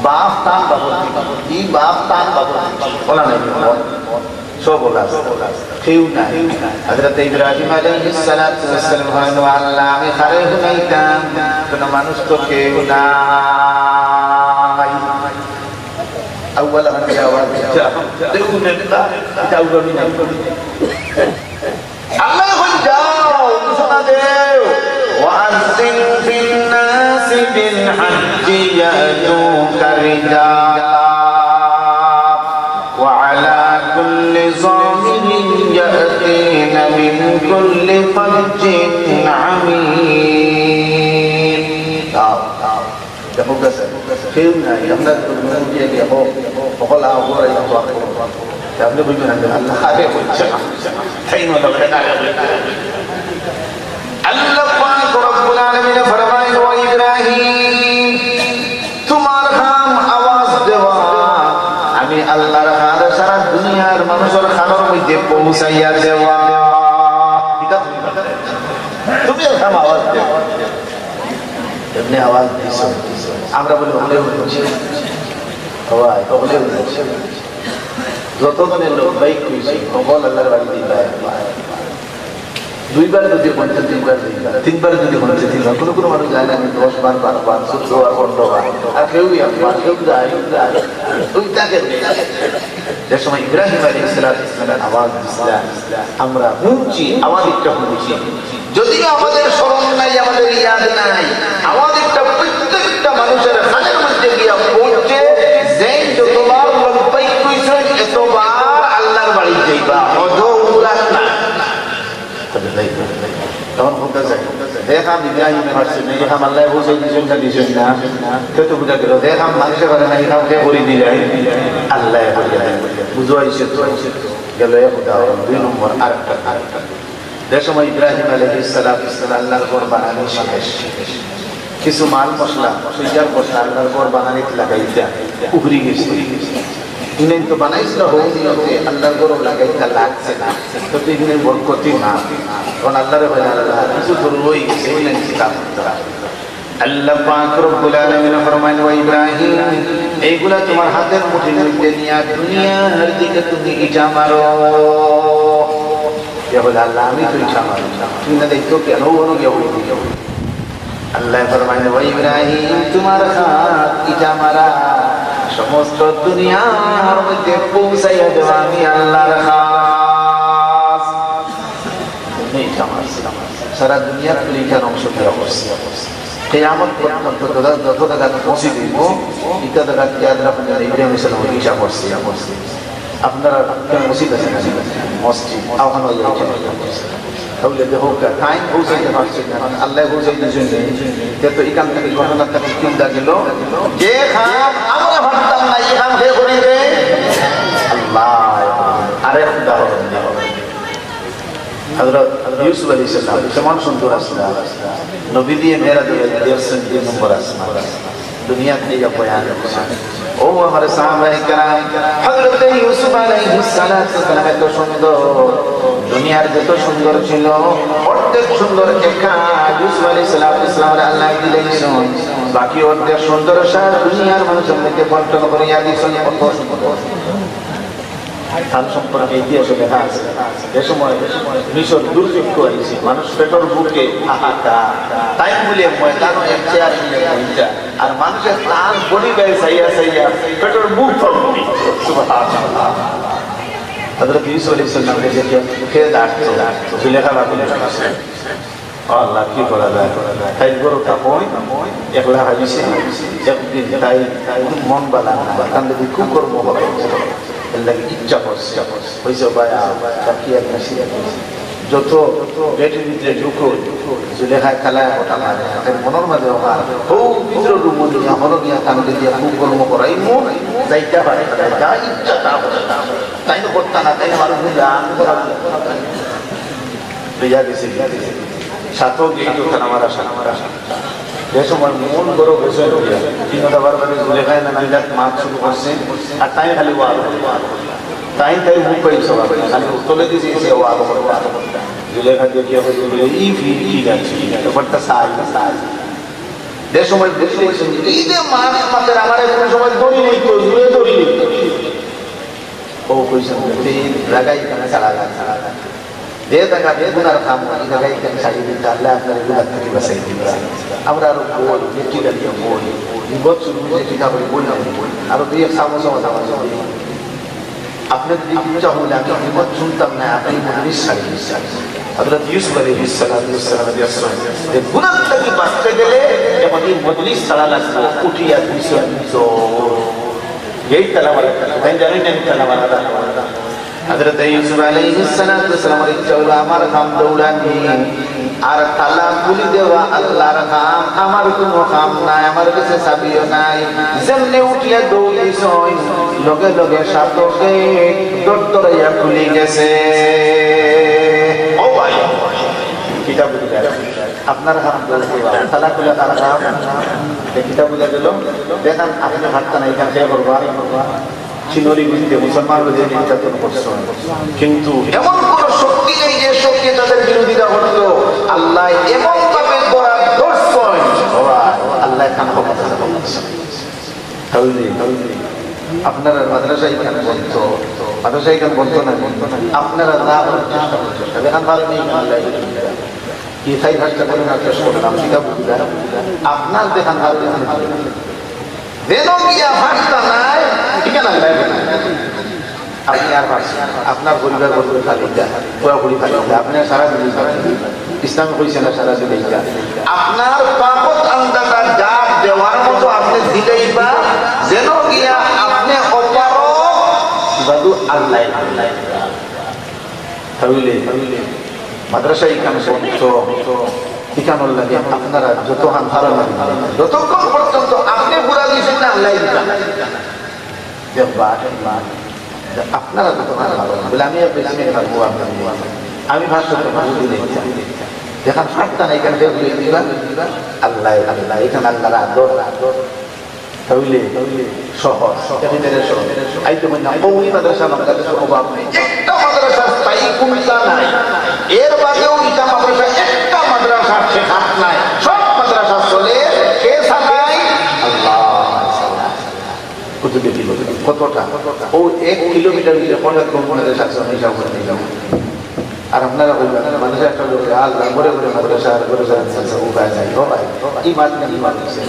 বাপ টান বাবর ফিটি বাপ টান বাবর বলা নাই সব বলা কেউ নাই হযরত ইব্রাহিম আলাইহিস সালাতু ওয়াস সালাম হয় আল্লাহ আমি খারে হুনাইতাম কোন মানুষ তো কেউ নাই আউয়ালা মানে আওয়াজ দেখুন এটা আউয়ালি নাই আল্লাহ কই যাও শোনা দেও ওয়াযিন ফিন নাস বিল হজ্জি ইয়াতুকা রিজালা ওয়া আলা কুল্লি যামিন ইয়াতিনা মিন কুল্লি ফাজ্জিন আমিন দেখো গেছে কেউ নাই আমরা দিয়ে গিয়ে সকল আহ্বাই আপনি বুঝবেন আল্লাহ আগে বলছে সেই মতো আল্লাহ পাক রব্বুল আলামিন ফরমায় ও ইব্রাহিম তোমার কাম আওয়াজ দেওয়া আমি আল্লাহর হাত সারা দুনিয়ার মানুষের খানের মধ্যে পৌঁছাইয়া দেওয়া তুমি কাম আওয়াজ দেওয়া এমনি আওয়াজ দিছো আমরা বলি ওগুলো বলছি সবাই ওগুলো বলছি যতজনের লোক বাইক হয়েছে সকল আল্লাহর বাড়ি দুইবার যদি বলছে তিনবার যদি বলছে তিনবার কোনো কোনো মানুষ যায় না 10 বার 12 বার 14 বার 15 বার আর কেউ কেউ যায় ওই তাকে যে সময় ইব্রাহিম আলাইহিস সালাম আওয়াজ দিছিলেন আমরা শুনছি আওয়াজ একটা শুনছি যদিও আমাদের স্মরণ নাই আমাদের ইয়াদ নাই আওয়াজ একটা প্রত্যেকটা মানুষের কানের মধ্যে গিয়া পৌঁছে যে যতবার লব্বাইক কইছে এতবার আল্লাহর বাড়ি যাইবা হযরত না তখন বলতে চাই দেখাম ইব্রাহিমের হাসছে না দেখাম আল্লাহ বুঝাই দিয়েছেন না দিয়েছেন না কেউ তো বুঝা গেল দেখাম মানুষে পারে না এখান থেকে করে দিলে আল্লাহ বুঝাইছে তো গেল উদাহরণ 2 নম্বর আরেকটা যে সময় ইব্রাহিম আলাইহিস সালাম আল্লাহর ঘর বানানো শেষ কিছু মাল মশলা সুইজার মশলা আল্লাহর ঘর বানানিতে লাগাইতে উগরি গেছে ইনেন তো বানাইছিল হইতে আল্লাহর ঘর লাগাইতে লাগছে না তো ইনে বরকতি না কোন আল্লাহর বলে আল্লাহ কিছু দূরই গেছে ইনেন কিতাব আল্লাহ পাক রব্বুল আলামিন ফরমান ওয়া ইব্রাহিম এইগুলা তোমার হাতের মুঠির মধ্যে নিয়া দুনিয়ার দিকে তুমি ইটা মারো ইয়া বলে আল্লাহ আমি তো ইটা মারো তুমি না দেখো কেন ওনো গিয়ে আল্লাহ ফরমান ওয়া ইব্রাহিম তোমার হাত ইটা মারা সমস্ত দুনিয়ার মধ্যে পৌঁছাইয়া দেওয়া আমি আল্লাহর খাস। সারা দুনিয়ার পরীক্ষার অংশ দেওয়া করছি। কিয়ামত পর্যন্ত যত টাকা পৌঁছে দিব এটা টাকা ইয়াদ রাখুন। ইব্রাহিম ইসলাম পরীক্ষা করছি। আপনারা মসজিদ আছে না? মসজিদ আহ্বান তাহলে দেখো টাইম পৌঁছাইতে পারছি না, আল্লাহ পৌঁছাইতে জন্য যেহেতু এখান থেকে ঘটনার থেকে চিন্তা গেল যে খাম আমরা ভাবতাম না এই খাম খেয়ে করে দে আল্লাহ। আরেক উদাহরণ দেব, হযরত ইউসুফ আলাইহিস সালাম কেমন সুন্দর আসলেন, নবী দিয়ে মেরাজ দিয়েছেন 2 নম্বর আসমান দুনিয়া থেকে বয়ান করেছেন। ও আমার সাহাবায়ে কেরাম, হযরত ইউসুফ আলাইহিস সালাম এত সুন্দর, দুনিয়ার যত সুন্দর ছিল অর্ধেক সুন্দর একা ইউসুফ আলাইহিস সালামের আল্লাহ দিলেন, বাকি অর্ধেক সুন্দর সারা দুনিয়ার মানুষের মধ্যে বন্টন করিয়া দিয়েছেন। কত সুন্দর তার সম্পর্কে ইতিহাসে লেখা আছে। যে সময় মিশর দুর্ভিক্ষ হয়েছে, মানুষ পেটর বুকে হাহাকার, তাই বলে ময়দানও এক চেয়ার নিয়ে বইটা, আর মানুষের প্রাণ বলি গায়ে চাইয়া চাইয়া পেটর বুক ভর্তি। সুবহানাল্লাহ। হযরত ইউসুফ আলাইহিস সালাম খেয়ে ডাকতো, জুলেখা বাবুলে আল্লাহ কি করা যায়, তাই বড় কাপড় একলা হাজিছে। একদিন তাই মন বালা কান্দে খুব কর্ম হবে ইচ্ছা করছে হয়েছে যত বেটির ভিতরে ঢুকো জুলেখায় খেলায় ওটা মারে মনের মাঝে হলদিয়া কান্দে দিয়ে খুব কর্ম করাই মন যাইতে পারে যা ইচ্ছা তা তাই তো করতাম না, তাই আমার বেজা গেছে সাথেও গিয়ে আমার আশা যে সময় মন বড় বেশি তিনটা বারবার জুলেখায় না নাইলাত মাছ শুরু করছে, আর তাই খালি তাই মুখ পাই সবাই খালি উত্তলে দিয়েছে জুলেখা দিয়ে এই ঠিক আছে ব্যাপারটা যে সময় মাছ মাছের আমার কোন সময় দড়ি নেই তো জুড়ে দড়ি নেই ও কইছেন লাগাই ছাড়া যে টাকা গুনার কাম এই জায়গায় ছাড়িয়ে দিতে আল্লাহ আপনার গুনার থেকে বাঁচাই দিবে। আমরা আরো বই ব্যক্তি দাঁড়িয়ে বই বিপদ শুরু হয়ে টিকা করে বই না আরো দুই এক সামো আপনার যদি ইচ্ছা হলে আমি বিপদ শুনতাম না, আপনি মজলিস ছাড়িয়ে দিচ্ছেন। হযরত ইউসুফ আলাইহিস সালাম যে গুনার থেকে বাঁচতে গেলে এখন এই মজলিস ছাড়া লাগবে, উঠিয়া দিচ্ছেন এই তালামালা তাই জানি না তালামালা। হযরত ইউসুফ আলাইহিস সালামের ইচ্ছা হলো আমার কাম দৌড়ানি আর তালা খুলি দেওয়া আল্লাহর কাম, আমার কোনো কাম নাই, আমার কাছে চাবিও নাই। যেমনি উঠিয়া দৌড়িস লগে লগে সাতকে দরদরাইয়া খুলি গেছে। ও ভাই কিতাব আপনার কাম তালা খুলে তার কাম কিতাব বুঝা গেল। দেখেন আপনি হাতটা নাই এখান থেকে করবা চিনরি বিরুদ্ধে মুসলমান নির্যাতন করছে, কিন্তু এমন কোন শক্তি নেই যে শক্তি তাদের বিরোধিতা করতো। আল্লাহ এমন ভাবে আল্লাহ আপনারা মাদ্রাসা এখানে বন্ধ, মাদ্রাসা এখানে বন্ধ না, আপনারা না চেষ্টা করছেন এখান ভালো নেই কি খাই ভাষটা করে না চেষ্টা করলাম সেটা বুঝতে আপনার দেখান ভালো নাই আপনি আর আপনার পরিবার বলতে পুরাপুরি আপনি সারা দিন ইসলাম কইছে না সারা দিন আপনার পাপত আন্দাটা ডাক দেওয়ার মতো আপনি দিলেই বা যেন গিয়া আপনি অপারো বাদু আল্লাহ তাহলে মাদ্রাসা এখানে ঠিকানোর লাগে আপনারা যত হান ভালো লাগে যতক্ষণ পর্যন্ত আপনি ঘুরা দিয়েছেন না আল্লাহ আপনারা যত হান ভালো বলে আমি আমি ভাষা দেখান ফাঁকতা না এখানে আল্লাহ আল্লাহ এখানে আল্লাহ আদর তাহলে শহর আইতে না কৌমি মাদ্রাসা বাংলাদেশের অভাব নেই, একটা মাদ্রাসা স্থায়ী কোনটা নাই, এর বাদেও ইটা মাদ্রাসা একটা মাদ্রাসা শেখাত নাই, সব মাদ্রাসা চলে কে সাকাই আল্লাহ কতটা ও 1 কিলোমিটার মাদ্রাসা আর আপনারা বলবেন মাদ্রাসা একটা লোক আল্লাহ ঘরে ঘরে মাদ্রাসা উপায় যায় এই মাদ্রাসা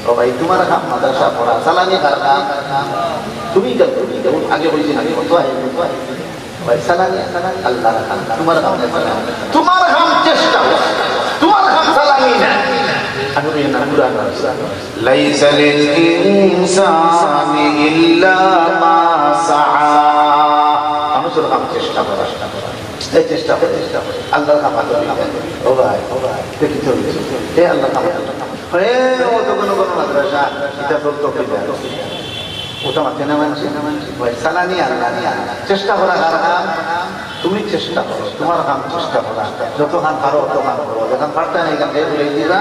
ও ভাই তোমার কাম মাদ্রাসা পড়া সালামি কার কাম তুমি আগে বলছি আগে কত হয় ভাই সালামি আল্লাহর কাম তোমার কাম তোমার কাম চেষ্টা তোমার কাম সালামি না আমি বলি না কুরআন লাইসা লিল ইনসানি ইল্লা মা সাআ মানুষের কাম চেষ্টা করা এই চেষ্টা করে আল্লাহর কাম ও ভাই দেখি চলছে এই আল্লাহর কাম ও তো কোনো মাদ্রাসা এটা চলতো কিনা ওটা মানছে না মানছি ভাই সালানি আল্লাহ চেষ্টা করা কার কাম তুমি চেষ্টা করো তোমার কাম চেষ্টা করা যত কাম পারো অত কাম করো যখন পারতে না এখান থেকে বলে দিবা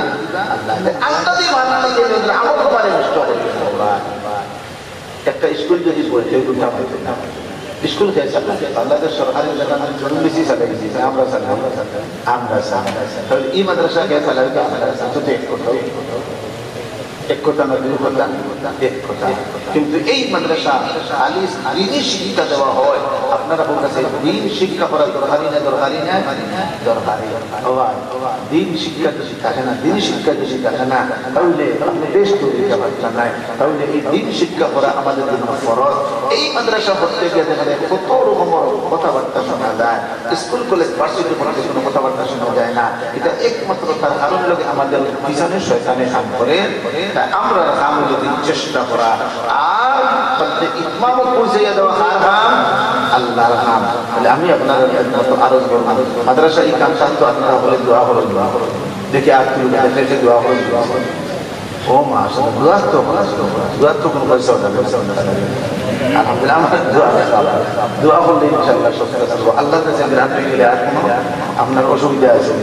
আল্লাহ আল্লাহ দিয়ে মানতে গেলে আমার তোমার নষ্ট করে একটা স্কুল যদি বলতে দুটা পাইতে না স্কুল কে চালাতে বাংলাদেশ সরকারি জায়গা মানে জরুরি বেশি চালাতে দিয়েছে আমরা তাহলে এই মাদ্রাসা কে চালাতে আমরা তো এক কথা না দুই কথা এক কথা কিন্তু এই মাদ্রাসা খালি দিনী শিক্ষা দেওয়া হয় আপনারা বলতেছে দিন শিক্ষা করা দরকারি না দরকারি দিন শিক্ষা যদি থাকে না দিনী শিক্ষা যদি থাকে না তাহলে আপনি দেশ তৈরি করতে নাই তাহলে এই দিন শিক্ষা করা আমাদের জন্য ফরজ এই মাদ্রাসা পড়তে গিয়ে দেখা যায় কত রকমের কথাবার্তা শোনা যায় স্কুল কলেজ ভার্সিটি পড়তে কোনো কথাবার্তা শোনা যায় না এটা একমাত্র তার কারণ লোকে আমাদের পিছনে শয়তানে কাম করে আমরা কাম যদি চেষ্টা করা আর ইমাম পৌঁছে দেওয়া কার কাম আল্লাহর কাম তাহলে আমি আপনাদের মতো আরো মাদ্রাসা এই কাম তো আপনারা বলে দোয়া করুন দেখি আর কি দেখে দোয়া করুন ও মাশাআল্লাহ দোয়া তো কোনো পয়সা না আলহামদুলিল্লাহ আমার দোয়া করলে ইনশাআল্লাহ সব কাজ হবে আল্লাহর কাছে গ্রান্ট পেয়ে গেলে আর কোনো আপনার অসুবিধা আছে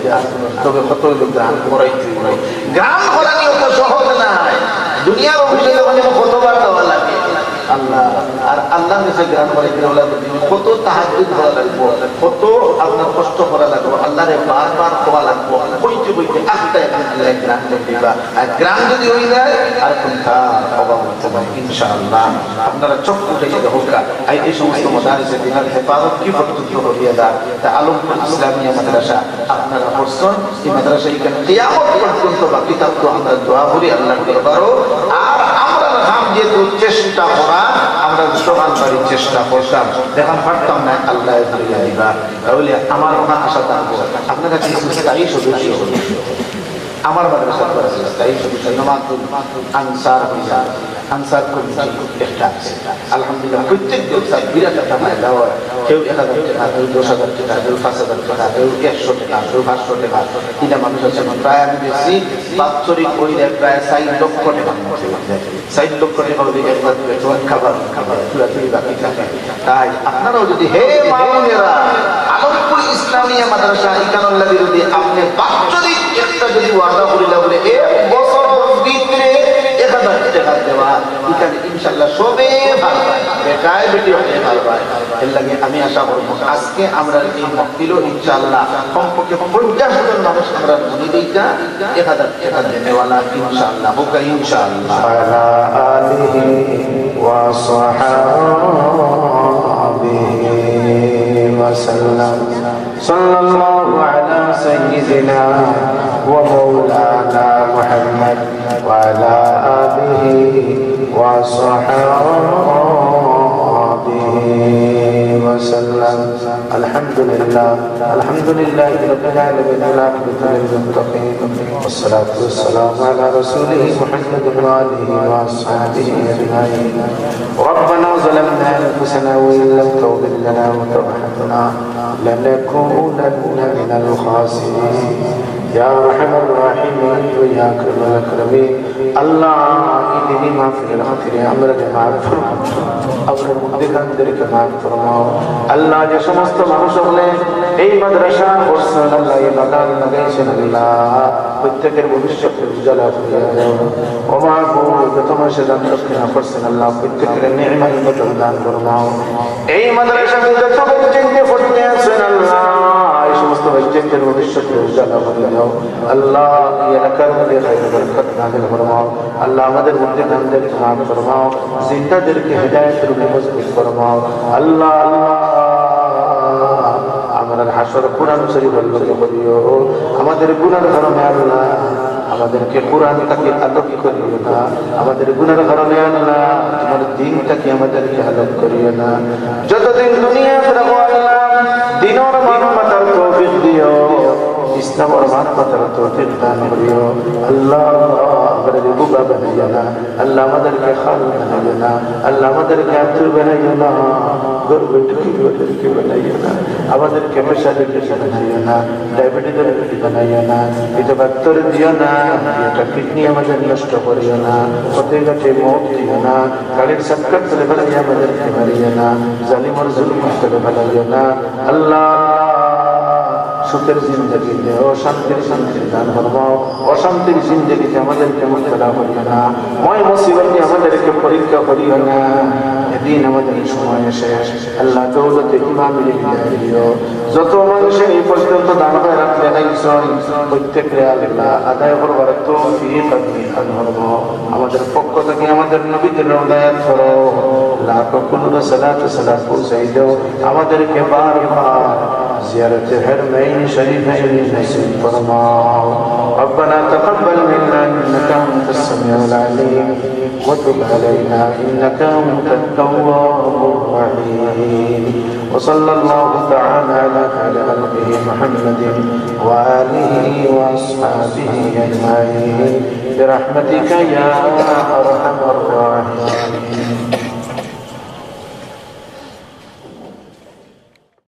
তবে কত লোক গ্রান্ট করাইতে গ্রান্ট করা নিয়ে তো সহজ না দুনিয়ার অফিসে যখন কতবার দেওয়া লাগে আল্লাহ আর আল্লাহর কাছে গ্রান্ট করাইতে হলে কত তাহাজ্জুদ করা লাগবে কত আপনার কষ্ট করা লাগবে আল্লাহরে বারবার খোয়া লাগবে বইতে আস্তে আল্লাহ গ্রান্ট দিবা আর গ্রান্ট যদি হয়ে যায় আর কোনটা অভাব হচ্ছে না ইনশাআল্লাহ আপনারা চোখ উঠে যেতে হোক এই সমস্ত মাদ্রাসা দিনের হেফাজত কি পদ্ধতি করিয়া দেয় তা আলমপুর ইসলামিয়া মাদ্রাসা আপনারা পড়ছেন এই মাদ্রাসা এখানে কিয়ামত পর্যন্ত বাকি থাকতো আমরা দোয়া করি আল্লাহর দরবারে আর আমরা নাম যেহেতু চেষ্টা করা আমরা সমান বাড়ির চেষ্টা করতাম দেখুন পারতাম না আল্লাহ ধরিয়া দিবা তাহলে আমার ওখানে আশা থাকবো আপনারা কিছু স্থায়ী সদস্য আমার মাদ্রাসার স্থায়ী সদস্য নমাতুল আনসার কমিটি একটা আছে আলহামদুলিল্লাহ প্রত্যেক বছর বিরাট একটা ফায়দা হয় কেউ 1000 টাকা কেউ 10,000 টাকা কেউ 5,000 টাকা কেউ 100 টাকা কেউ 500 টাকা এটা মানুষ আছে প্রায় আমি বেশি বাৎসরিক বইলে প্রায় 60 লক্ষ টাকা 60 লক্ষ টাকা হলে একবার বেতন খাবার পুরাপুরি বাকি থাকে তাই আপনারাও যদি হে মামুনেরা আলমপুর ইসলামিয়া মাদ্রাসা ইকানুল্লাহ বিরোধী আপনি বাৎসরিক একটা যদি ওয়াদা করিলা বলে এক বছরের ভিতরে 1000 টাকা দেওয়া এখানে ইনশাআল্লাহ সবে ভালো বেটায় বেটি হয়ে ভালো এর লাগে আমি আশা করব আজকে আমরা এই মাহফিলও ইনশাআল্লাহ কমপক্ষে 50 জন মানুষ আমরা মনে দিইতা 1000 টাকা দেনেওয়ালা ইনশাআল্লাহ হোক ইনশাআল্লাহ আলা আলিহি ওয়া সাহাবিহি ওয়া সাল্লাম সাল্লাল্লাহু আলা সাইয়্যিদিনা ওয়া মাওলানা মুহাম্মদ ওয়া আলা আলিহি ওয়া সাহাবিহি ওয়া সাল্লাম আলহামদুলিল্লাহ আলহামদুলিল্লাহি রাব্বিল আলামিন ওয়া আল মুত্তাকিন والصلاه والسلام على رسوله محمد وآله وأصحابه أجمعين ربنا ظلمنا أنفسنا وإن لم تغفر لنا وترحمنا لنكونن من الخاسرين يا أرحم الراحمين ويا أكرم الأكرمين الله إني ما في الخير أمرك معك أمر مدكندرك معك فرماও আল্লাহ যে সমস্ত মানুষ হলে এই মাদ্রাসা করছেন আল্লাহ এই বাগান লাগাইছেন আল্লাহ প্রত্যেকের ভবিষ্যতের উজ্জ্বলা করিয়া দাও ও মাহবুব তোমার সাথে দক্ষিণা করছেন আল্লাহ প্রত্যেকের নিয়ামত বদল দান ফরমাও এই মাদ্রাসাতে যত বাচ্চাকে পড়তে আছেন আল্লাহ এই সমস্ত বাচ্চাদের ভবিষ্যতের উজ্জ্বলা করিয়া দাও আল্লাহ এই এলাকার মধ্যে খায়র বরকত নাযিল ফরমাও আল্লাহ আমাদের মধ্যে নামদের মাফ ফরমাও জিন্দাদেরকে হেদায়েতের উপর মজবুত ফরমাও আল্লাহ আমাদের হাসর কুরআন শরীফ বলতে বলিও আমাদের গুনাহ ধর্মে আল্লাহ আমাদেরকে কোরআন থেকে আলোক করিও না, আমাদের গুনার কারণে আল্লাহ তোমার দিনটাকে আমাদেরকে আলোক করিও না। যতদিন দুনিয়া থাকবো আল্লাহ দিনের মান মাতার তৌফিক দিও, ইসলামের মান মাতার তৌফিক দান করিও আল্লাহ। আমাদের বুবা বানাইও না আল্লাহ, আমাদেরকে খাল বানাইও না আল্লাহ, আমাদেরকে আব্দুল বানাইও না, গর্ভবতী বানাইও না, আমাদেরকে পেশাদের পেশা বানাইও না, ডায়াবেটিসের রোগী বানাইও না, এটা বাচ্চার দিও না, এটা কিডনি আমাদের নষ্ট করিও না, হতে গেছে মত দিও না, গাড়ির সাক্ষাৎ করে ফেলাই আমাদেরকে মারিও না, জালিমর জুলুম করে ফেলাইও না আল্লাহ। সুখের জিন্দগিতে অশান্তির শান্তির দান ফরমাও, অশান্তির জিন্দগিতে আমাদেরকে মুক্তলা করিও না, ময় মুসিবতে আমাদেরকে পরীক্ষা করিও না। এদিন আমাদের সময় শেষ আল্লাহ, দৌলতে ইমামের বিদায় দিও। যত মানুষের এই পর্যন্ত দান করে রাখলে নাইছেন প্রত্যেকরে আল্লাহ আদায় করবার তৌফিক দান ফরমাও। আমাদের পক্ষ থেকে আমাদের নবীদের রওয়ায়াত করো, লাখ কোন সালাত সালাম পৌঁছাই দাও আমাদেরকে বারবার زيارة الحرمين شريفين نصيب فرماو. ربنا تقبل منا إنك أنت السميع العليم وتب علينا إنك أنت التواب الرحيم. وصلى الله تعالى على خير خلقه محمد وآله وأصحابه أجمعين برحمتك يا أرحم الراحمين.